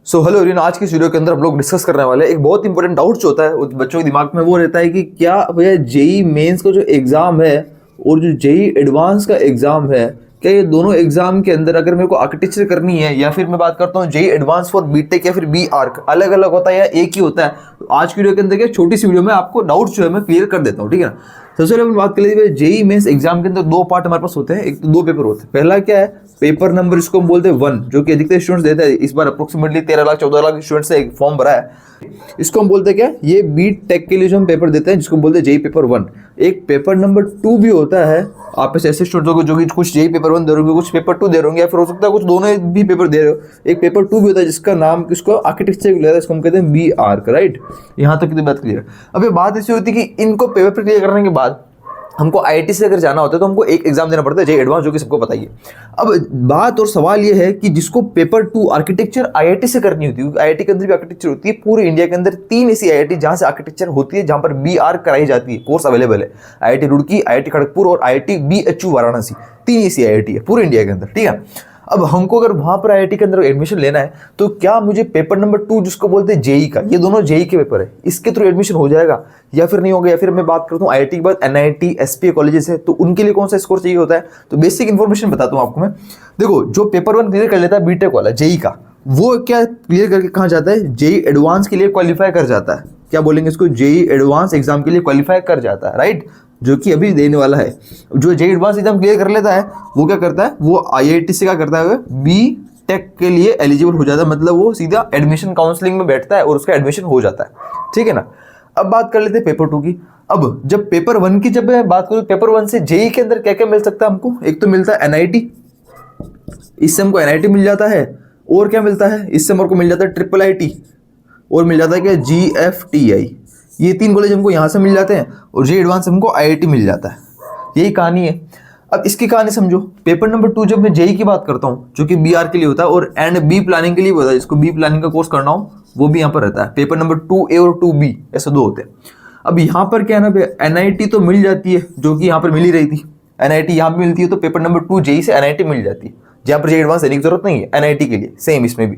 So hello everyone, आज की video के अंदर हम लोग डिस्कस करने वाले हैं एक बहुत इंपॉर्टेंट डाउट जो होता है बच्चों के दिमाग में। वो रहता है कि क्या भैया जेई मेंस का जो एग्जाम है और जो जेई एडवांस का एग्जाम है, क्या ये दोनों एग्जाम के अंदर अगर मेरे को आर्किटेक्चर करनी है या फिर मैं बात करता हूँ जेई एडवांस फॉर बीटेक या फिर बी आर्क, अलग अलग होता है या एक ही होता है? तो आज की वीडियो के अंदर क्या छोटी सी वीडियो में आपको डाउट जो है मैं क्लियर कर देता हूँ, ठीक है ना। सबसे पहले बात कर लीजिए, जेई मेंस एग्जाम के अंदर दो पार्ट हमारे पास होते हैं, एक तो दो पेपर होते हैं। पहला क्या है, पेपर नंबर, इसको हम बोलते हैं 1, जो कि अधिकतर स्टूडेंट्स देते हैं। इस बार अप्रोक्सीमेटली 13 लाख 14 लाख स्टूडेंट्स ने एक फॉर्म भरा है। इसको हम बोलते हैं क्या, ये बीट टेक के लिए जो हम पेपर देते हैं जिसको हम बोलते हैं जेई पेपर 1। एक पेपर नंबर 2 भी होता है। आप ऐसे स्टूडेंट्स हो जो कि कुछ जेई पेपर 1 दे रहे होंगे, कुछ पेपर 2 दे रहे होंगे, या फिर हो सकता है कुछ दोनों भी पेपर दे रहे हो। एक पेपर 2 भी होता है जिसका नाम किसको आर्किटेक्चर लेता है, इसको हम कहते हैं बी आर्क, राइट। यहाँ तक की बात क्लियर। अब ये बात ऐसी होती है कि इनको पेपर क्लियर करने के बाद हमको आईआईटी से अगर जाना होता है तो हमको एक एग्जाम देना पड़ता है जेई एडवांस, जो कि सबको पता ही है। अब बात और सवाल ये है कि जिसको पेपर 2 आर्किटेक्चर आईआईटी से करनी होती है, क्योंकि आईआईटी के अंदर भी आर्किटेक्चर होती है। पूरे इंडिया के अंदर 3 ऐसी आईआईटी जहां से आर्किटेक्चर होती है, जहां पर बी आर कराई जाती है, कोर्स अवेलेबल है। आईआईटी रुड़की, आईआईटी खड़गपुर और आईआईटी बीएचयू वाराणसी, 3 ऐसी आईआईटी है पूरे इंडिया के अंदर, ठीक है। अब हमको अगर वहां पर आईआईटी के अंदर एडमिशन लेना है तो क्या मुझे पेपर नंबर 2 जिसको बोलते हैं जेई का, ये दोनों जेई के पेपर है, इसके थ्रू एडमिशन हो जाएगा या फिर नहीं होगा? या फिर मैं बात करता हूँ आईआईटी के बाद एनआईटी एसपीए कॉलेजेस है, तो उनके लिए कौन सा स्कोर चाहिए होता है? तो बेसिक इन्फॉर्मेशन बताता हूँ आपको मैं। देखो, जो पेपर 1 क्लियर कर लेता है बीटेक वाला जेई का, वो क्या क्लियर करके कहाँ जाता है, जेई एडवांस के लिए क्वालिफाई कर जाता है। क्या बोलेंगे इसको, जेई एडवांस एग्जाम के लिए क्वालिफाई कर जाता है, राइट, जो कि अभी देने वाला है। जो जेई एडवांस एग्जाम क्लियर कर लेता है वो क्या करता है, वो आईआईटी से क्या करता है, बी टेक के लिए एलिजिबल हो जाता है। मतलब वो सीधा एडमिशन काउंसलिंग में बैठता है और उसका एडमिशन हो जाता है, ठीक है ना। अब बात कर लेते हैं पेपर 2 की। अब जब पेपर 1 की जब मैं बात करूँ, पेपर 1 से जेई के अंदर क्या क्या मिल सकता है हमको? एक तो मिलता है एनआईटी, इससे हमको एनआईटी मिल जाता है। और क्या मिलता है, इससे हमको मिल जाता है ट्रिपल आईटी, और मिल जाता है क्या, जीएफटीआई। ये 3 कॉलेज हमको यहाँ से मिल जाते हैं और जेई एडवांस हमको आईआईटी मिल जाता है। यही कहानी है। अब इसकी कहानी समझो। पेपर नंबर 2 जब मैं जेई की बात करता हूँ, जो कि बीआर के लिए होता है, और एंड बी प्लानिंग के लिए होता है, जिसको बी प्लानिंग का कोर्स करना हो वो भी यहाँ पर रहता है। पेपर नंबर 2A और 2B ऐसे 2 होते हैं। अब यहाँ पर क्या है ना, एनआईटी तो मिल जाती है, जो कि यहाँ पर मिल ही रही थी। एनआईटी यहाँ भी मिलती है, तो पेपर नंबर 2 जेई से एनआईटी मिल जाती है, जहाँ पर जेई एडवांस देने की जरूरत नहीं है एनआईटी के लिए। सेम इसमें भी।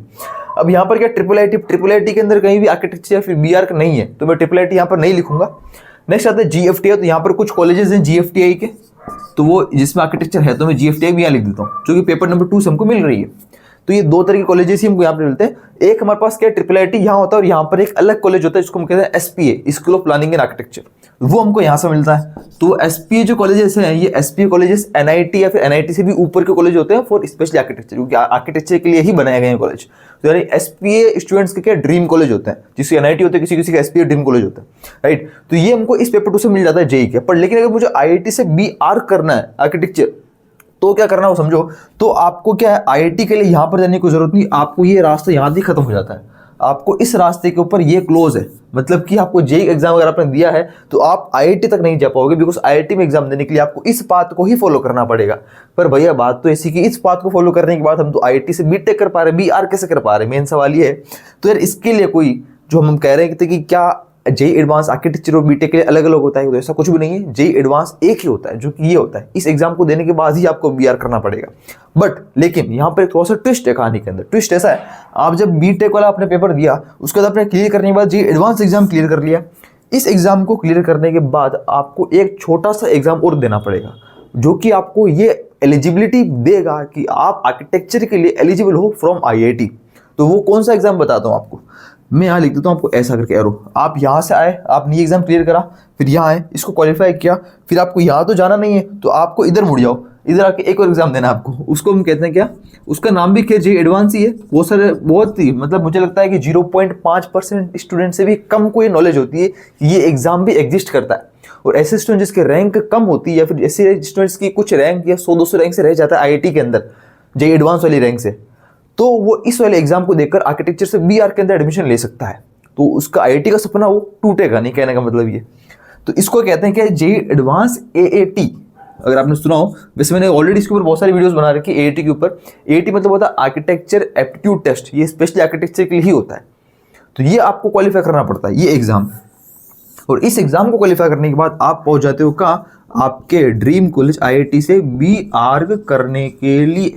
अब यहाँ पर क्या, ट्रिपल आईटी के अंदर कहीं भी आर्किटेक्चर या फिर बी आर्क नहीं है, तो मैं ट्रिपल आईटी यहाँ पर नहीं लिखूंगा। नेक्स्ट आता है जीएफटीआई। तो यहाँ पर कुछ कॉलेजेस हैं जीएफटीआई के, तो वो जिसमें आर्किटेक्चर है तो मैं जीएफटीआई भी यहाँ लिख देता हूँ, जो कि पेपर नंबर 2 से हमको मिल रही है। तो ये 2 तरह के कॉलेजेस ही हमको यहाँ पे मिलते हैं। एक हमारे पास क्या, ट्रिपल आईटी यहाँ होता है, और यहाँ पर एक अलग कॉलेज होता है जिसको हम कहते हैं SPA, school of planning and architecture, वो हमको यहाँ से मिलता है। तो एसपीए जो कॉलेजेस हैं, ये एसपीए कॉलेजेस एनआईटी या फिर एनआईटी से भी ऊपर के कॉलेज होते हैं फॉर स्पेशली आर्किटेक्चर, क्योंकि आर्किटेक्चर के लिए ही बनाए गए हैं कॉलेज। तो यानी एसपीए स्टूडेंट्स के क्या ड्रीम कॉलेज होते हैं, जिसकी एनआईटी होते हैं, किसी किसी का एसपीए ड्रीम कॉलेज होता है, राइट। तो ये हमको इस पेपर 2 से मिल जाता है जेई के। पर लेकिन अगर मुझे आईआईटी से बी आर्क करना है आर्किटेक्चर, तो क्या करना हो समझो। तो आपको क्या है, आईआईटी के लिए यहाँ पर जाने की जरूरत नहीं, आपको ये रास्ता यहाँ से खत्म हो जाता है। आपको इस रास्ते के ऊपर ये क्लोज है, मतलब कि आपको जेई एग्जाम अगर आपने दिया है तो आप आईआईटी तक नहीं जा पाओगे, बिकॉज आईआईटी में एग्जाम देने के लिए आपको इस पाथ को ही फॉलो करना पड़ेगा। पर भैया बात तो ऐसी कि इस पाथ को फॉलो करने के बाद हम तो आईआईटी से बीटेक कर पा रहे हैं, बी आर कैसे कर पा रहे हैं? मेन सवाल ये है। तो यार इसके लिए कोई जो हम कह रहे हैं कि क्या जेई एडवांस आर्किटेक्चर और बीटेक के लिए अलग अलग होता है, तो ऐसा कुछ भी नहीं है। जेई एडवांस एक ही होता है, जो कि ये होता है। इस एग्जाम को देने के बाद ही आपको बीआर करना पड़ेगा। बट लेकिन यहाँ पर एक थोड़ा सा ट्विस्ट है कहानी के अंदर। ट्विस्ट ऐसा है, आप जब बीटेक वाला आपने पेपर दिया, उसके बाद आपने क्लियर करने के बाद जेई एडवांस एग्जाम क्लियर कर लिया। इस एग्जाम को क्लियर करने के बाद आपको एक छोटा सा एग्जाम और देना पड़ेगा, जो कि आपको ये एलिजिबिलिटी देगा कि आप आर्किटेक्चर के लिए एलिजिबल हो फ्रॉम आईआईटी। तो वो कौन सा एग्जाम बताता हूँ आपको, मैं यहाँ लिख देता हूँ आपको ऐसा करके एरो। आप यहाँ से आए, आपने ये एग्जाम क्लियर करा, फिर यहाँ आए, इसको क्वालिफाई किया, फिर आपको यहाँ तो जाना नहीं है, तो आपको इधर मुड़ जाओ, इधर आके एक और एग्जाम देना आपको। उसको हम कहते हैं क्या, उसका नाम भी क्या, जेई एडवांस ही है। वो सर बहुत ही, मतलब मुझे लगता है कि 0.5% स्टूडेंट से भी कम को ये नॉलेज होती है कि ये एग्जाम भी एग्जिस्ट करता है। और ऐसे स्टूडेंट जिसके रैंक कम होती है, या फिर ऐसे स्टूडेंट्स की कुछ रैंक या 100-200 रैंक से रह जाता है आईआईटी के अंदर जेई एडवांस वाली रैंक से, तो वो इस वाले एग्जाम को देखकर आर्किटेक्चर से बीआर के अंदर एडमिशन ले सकता है। तो उसका आईआईटी का सपना वो टूटेगा नहीं, कहने का मतलब ये। तो इसको कहते हैं कि जेई एडवांस एएटी, अगर आपने सुना हो। वैसे मैंने ऑलरेडी इसके ऊपर बहुत सारी वीडियोस बना रखी है एएटी के ऊपर। एएटी मतलब होता है आर्किटेक्चर एप्टीट्यूड टेस्ट, ये स्पेशली आर्किटेक्चर के लिए ही होता है। तो ये आपको क्वालिफाई करना पड़ता है, ये एग्जाम। और इस एग्जाम को क्वालिफाई करने के बाद आप पहुंच जाते हो कहाँ, आपके ड्रीम कॉलेज आईआईटी से बी आर्क करने के लिए।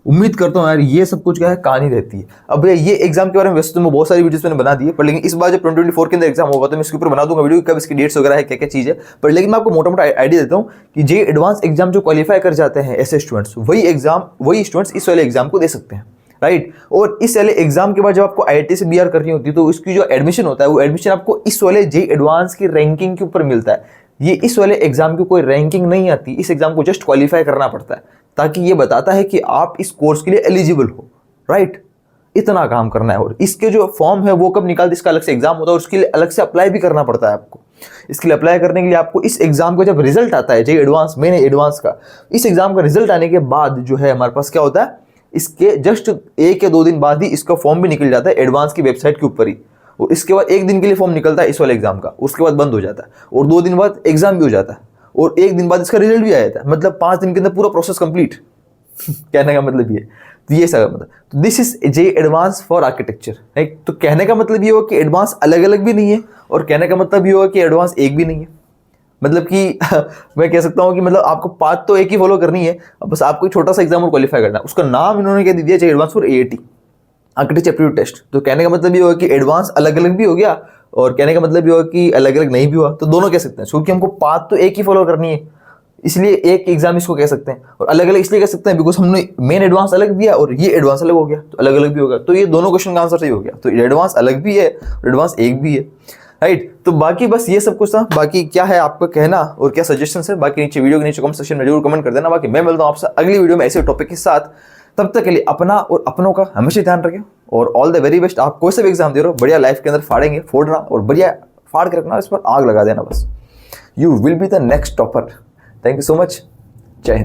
उम्मीद करता हूँ यार ये सब कुछ क्या है कहानी रहती है। अब भैया ये एग्जाम के बारे में वैसे तो मैं बहुत सारी वीडियोस मैंने बना दी है, पर लेकिन इस बार जब 2024 के अंदर एग्जाम होगा तो मैं इसके ऊपर बना दूंगा वीडियो, कब इसकी डेट्स वगैरह है, क्या क्या चीज़ है। पर लेकिन मैं आपको मोटा मोटा आइडिया देता हूँ कि जे एडवांस एग्जाम जो क्वालिफाई कर जाते हैं ऐसे स्टूडेंट्स, वही स्टूडेंट्स इस वाले एग्जाम को दे सकते हैं, राइट। और इस वाले एग्जाम के बाद जब आपको IIT से BR करनी होती है तो उसकी जो एडमिशन होता है वो एडमिशन आपको इस वाले जे एडवांस की रैंकिंग के ऊपर मिलता है। ये इस वाले एग्जाम की कोई रैंकिंग नहीं आती, इस एग्जाम को जस्ट क्वालिफाई करना पड़ता है, ताकि ये बताता है कि आप इस कोर्स के लिए एलिजिबल हो, राइट। इतना काम करना है। और इसके जो फॉर्म है वो कब निकालते, इसका अलग से एग्जाम होता है और उसके लिए अलग से अप्लाई भी करना पड़ता है आपको। इसके लिए अप्लाई करने के लिए आपको इस एग्जाम का जब रिजल्ट आता है, जे एडवांस मेन एडवांस का, इस एग्जाम का रिजल्ट आने के बाद जो है हमारे पास क्या होता है, इसके जस्ट 1 या 2 दिन बाद ही इसका फॉर्म भी निकल जाता है एडवांस की वेबसाइट के ऊपर ही। और इसके बाद 1 दिन के लिए फॉर्म निकलता है इस वाले एग्जाम का, उसके बाद बंद हो जाता है। और 2 दिन बाद एग्जाम भी हो जाता है और 1 दिन बाद इसका रिजल्ट भी आ जाता है। मतलब 5 दिन के अंदर पूरा प्रोसेस कंप्लीट। कहने का मतलब ये, तो ये सब मतलब, तो this is J advance for architecture, right. तो कहने का मतलब ये होगा कि एडवांस अलग अलग भी नहीं है, और कहने का मतलब ये होगा कि एडवांस एक भी नहीं है। मतलब कि मैं कह सकता हूँ कि मतलब आपको पाथ तो एक ही फॉलो करनी है, अब बस आपको एक छोटा सा एग्जाम और क्वालिफाई करना है। उसका नाम इन्होंने क्या दे दिया, JEE advance for AAT, architecture aptitude test. तो कहने का मतलब ये होगा कि एडवांस अलग अलग भी हो गया, और कहने का मतलब ये होगा कि अलग अलग नहीं भी हुआ, तो दोनों कह सकते हैं, क्योंकि हमको पाथ तो एक ही फॉलो करनी है, इसलिए एक एग्जाम इसको कह सकते हैं। और अलग अलग इसलिए कह सकते हैं बिकॉज हमने मेन एडवांस अलग दिया और ये एडवांस अलग हो गया, तो अलग अलग भी होगा। तो ये दोनों क्वेश्चन का आंसर सही हो गया। तो एडवांस अलग भी है और एडवांस एक भी है, राइट। तो बाकी बस ये सब कुछ था। बाकी क्या है आपका कहना और क्या सजेशन है, बाकी नीचे वीडियो के नीचे कमेंट सेक्शन में जरूर कमेंट कर देना। बाकी मैं मिलता हूँ आपसे अगली वीडियो में ऐसे टॉपिक के साथ। तब तक के लिए अपना और अपनों का हमेशा ध्यान रखें, और ऑल द वेरी बेस्ट। आप कोई सा भी एग्जाम दे रहे हो, बढ़िया लाइफ के अंदर फाड़ेंगे, फोड़ना और बढ़िया फाड़ के रखना, इस पर आग लगा देना बस। You will be the next topper. Thank you so much. जय हिंद।